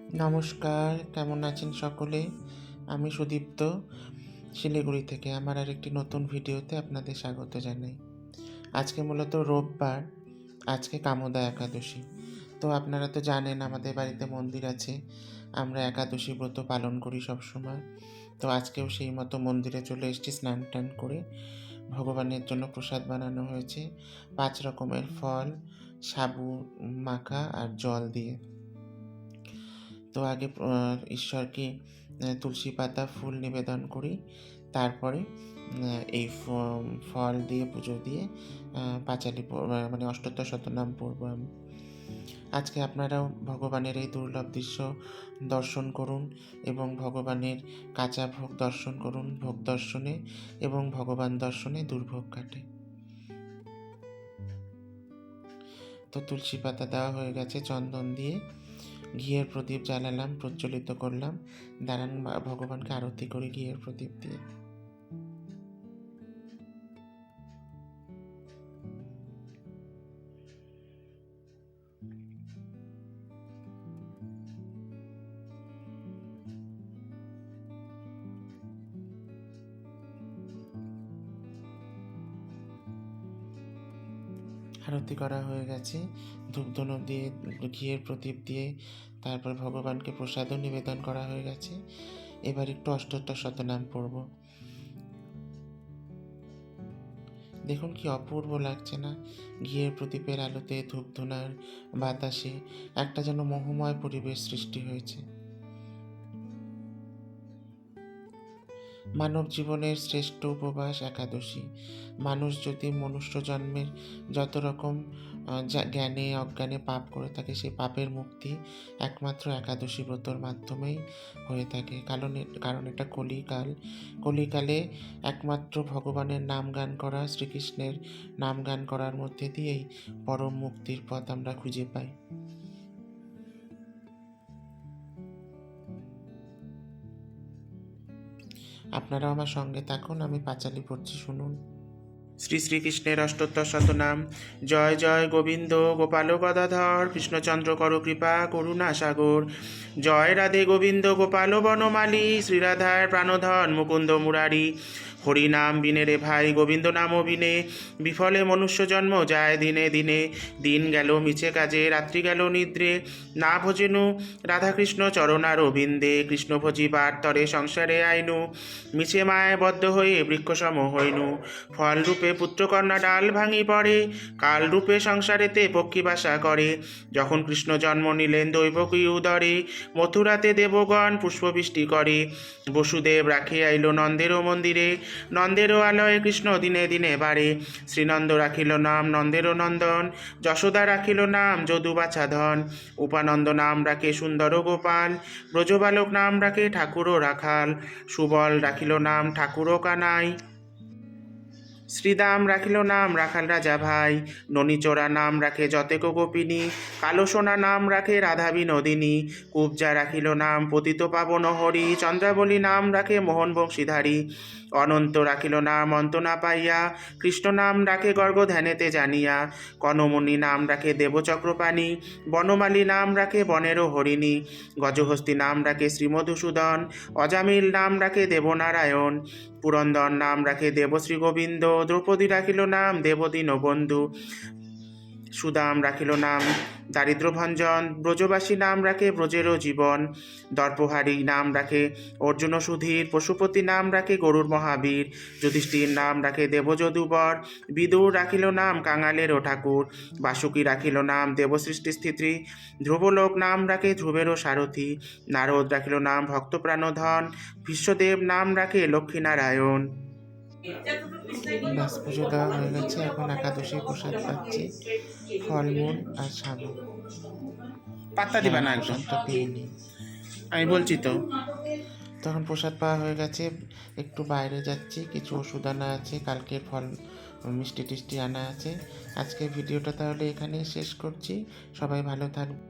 নমস্কার, কেমন আছেন সকলে? আমি সুদীপ্ত, শিলিগুড়ি থেকে আমার আরেকটি নতুন ভিডিওতে আপনাদের স্বাগত জানাই। আজকে মূলত রোববার, আজকে কামোদা একাদশী। তো আপনারা তো জানেন আমাদের বাড়িতে মন্দির আছে, আমরা একাদশী ব্রত পালন করি সবসময়। তো আজকেও সেই মতো মন্দিরে চলে এসেছি স্নান টান করে। ভগবানের জন্য প্রসাদ বানানো হয়েছে 5 রকমের ফল, সাবু মাখা আর জল দিয়ে। তো আগে ঈশ্বরকে তুলসী পাতা ফুল নিবেদন করি, তারপরে এই ফল দিয়ে পুজো দিয়ে পাঁচালি মানে অষ্টোত্তর শতনাম পড়ব আমি। আজকে আপনারাও ভগবানের এই দুর্লভ দৃশ্য দর্শন করুন এবং ভগবানের কাঁচা ভোগ দর্শন করুন। ভোগ দর্শনে এবং ভগবান দর্শনে দুর্ভোগ কাটে। তো তুলসী পাতা দেওয়া হয়ে গেছে, চন্দন দিয়ে ঘিয়ের প্রদীপ জ্বালালাম, প্রজ্বলিত করলাম। দাঁড়ান ভগবানকে আরতি করি ঘিয়ের প্রদীপ দিয়ে। আরতি করা হয়ে গেছে, ধূপধুনো দিয়ে ঘিয়ের প্রদীপ দিয়ে তারপর ভগবানকে প্রসাদও নিবেদন করা হয়ে গেছে। এবার একটু অষ্টোত্তর শতনাম পড়ব। দেখুন কি অপূর্ব লাগছে না? ঘিয়ের প্রদীপের আলোতে, ধূপধুনার বাতাসে একটা যেন মোহময় পরিবেশ সৃষ্টি হয়েছে। মানব জীবনের শ্রেষ্ঠ উপবাস একাদশী। মানুষ যদি মনুষ্য জন্মের যত রকম জ্ঞানে অজ্ঞানে পাপ করে থাকে, সেই পাপের মুক্তি একমাত্র একাদশী ব্রতর মাধ্যমেই হয়ে থাকে। কারণ এটা কলিকালে একমাত্র ভগবানের নাম গান করা, শ্রীকৃষ্ণের নাম গান করার মধ্যে দিয়েই পরম মুক্তির পথ আমরা খুঁজে পাই। আপনারাও আমার সঙ্গে থাকুন, আমি পাঁচালি পড়ছি, শুনুন। শ্রী শ্রীকৃষ্ণের অষ্টোত্তর শতনাম। জয় জয় গোবিন্দ গোপাল গদাধর, কৃষ্ণচন্দ্র কর কৃপা করুণা সাগর। জয় রাধে গোবিন্দ গোপাল বনমালী, শ্রীরাধার প্রাণধন মুকুন্দ মুরারি। হরি নাম বিনে রে ভাই, গোবিন্দ নাম বিনে বিফলে মনুষ্য জন্ম যায় দিনে দিনে। দিন গেল মিছে কাজে, রাত্রি গেল নিদ্রে, না ভজেনু রাধাকৃষ্ণ চরণার অবিন্দে। কৃষ্ণ ভজিবার তরে সংসারে আইনু, মিছে মায় বদ্ধ হয়ে বৃক্ষসম হইনু। ফল রূপে পুত্রকন্যা ডাল ভাঙি পড়ে, কাল রূপে সংসারেতে পক্ষী বাসা করে। যখন কৃষ্ণ জন্ম নিলেন দৈবকী উদরে, মথুরাতে দেবগণ পুষ্পবৃষ্টি করে। বসুদেব রাখে আইল নন্দেরও মন্দিরে, নন্দেরও আলয়ে কৃষ্ণ দিনে দিনে বাড়ে। শ্রীনন্দ রাখিল নাম নন্দেরও নন্দন, যশোদা রাখিল নাম যদু বাছাধন। উপানন্দ নাম রাখে সুন্দর গোপাল, ব্রজবালক নাম রাখে ঠাকুরও রাখাল। সুবল রাখিল নাম ঠাকুরও কানাই, শ্রীদাম রাখিল নাম রাখাল রাজা ভাই। ননীচোরা নাম রাখে যতেক গোপিনী, কালো সোনা নাম রাখে রাধা বিনোদিনী। কুবজা রাখিল নাম পতিত পাবন হরি, চন্দ্রাবলী নাম রাখে মোহন বংশীধারী। অনন্ত রাখিল নাম অন্ত না পাইয়া, কৃষ্ণ নাম রাখে গর্গ ধ্যানেতে জানিয়া। কনমণি নাম রাখে দেবচক্রপাণী, বনমালী নাম রাখে বনেরও হরিণী। গজহস্তি নাম রাখে শ্রীমধুসূদন, অজামিল নাম রাখে দেবনারায়ণ। পুরন্দর নাম রাখে দেবশ্রী গোবিন্দ, দ্রৌপদী রাখিল নাম দেবদীন বন্ধু। সুদাম রাখিল নাম দারিদ্রভঞ্জন, ব্রজবাসী নাম রাখে ব্রজেরও জীবন। দর্পহারী নাম রাখে অর্জুন সুধীর, পশুপতি নাম রাখে গরুর মহাবীর। যুধিষ্ঠির নাম রাখে দেবযদুবর, বিদুর রাখিল নাম কাঙালেরও ঠাকুর। বাসুকী রাখিল নাম দেবসৃষ্টি স্থিতি, ধ্রুবলোক নাম রাখে ধ্রুবেরও সারথি। নারদ রাখিল নাম ভক্তপ্রাণধন, বিশ্বদেব নাম রাখে লক্ষ্মীনারায়ণ। ব্যাস পুজো দেওয়া হয়ে গেছে, এখন একাদশী প্রসাদ পাচ্ছি, ফলমূল আর সাবু। পাত্তা দিবা না, একদমটা পেয়ে নিই, আমি বলছি তো। তখন প্রসাদ পাওয়া হয়ে গেছে, একটু বাইরে যাচ্ছি, কিছু ওষুধ আনা আছে, কালকের ফল মিষ্টি টিষ্টি আনা আছে। আজকে ভিডিওটা তাহলে এখানেই শেষ করছি, সবাই ভালো থাকবে।